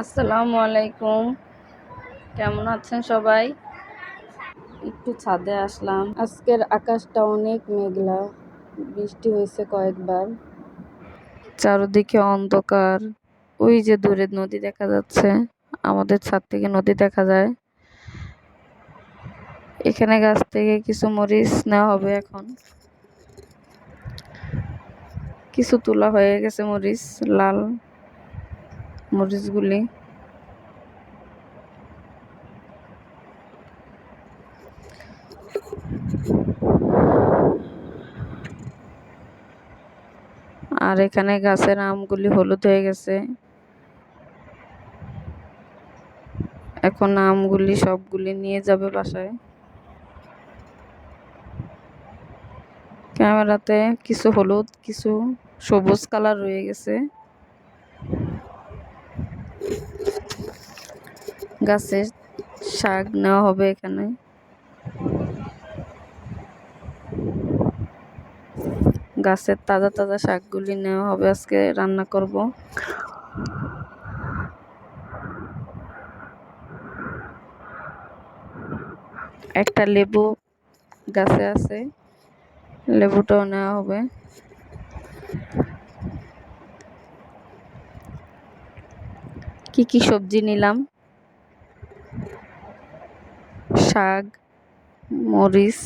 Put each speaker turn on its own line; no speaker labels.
আসসালামু আলাইকুম। কেমন আছেন সবাই? একটু ছাদে আসলাম। আজকের আকাশটা অনেক মেঘলা, বৃষ্টি হয়েছে কয়েকবার। চারদিকে অন্ধকার। ওই যে দূরে নদী দেখা যাচ্ছে, আমাদের ছাদ থেকে নদী দেখা যায়। এখানে গাছ থেকে কিছু মরিচ নেওয়া হবে এখন। কিছু তোলা হয়ে গেছে মরিচ, লাল মরিচগুলি। আর এখানে গাছের আমগুলি হলুদ হয়ে গেছে। এখন আমগুলি সবগুলি নিয়ে যাবে বাসায়। ক্যামেরাতে কিছু হলুদ, কিছু সবুজ কালার রয়ে গেছে। গাছের শাক নেওয়া হবে এখানে। গাছের তাজা তাজা শাকগুলি নেওয়া হবে, আজকে রান্না করব। একটা লেবু গাছে আছে, লেবুটাও নেওয়া হবে। কি কি সবজি নিলাম? শাক, মরিচ,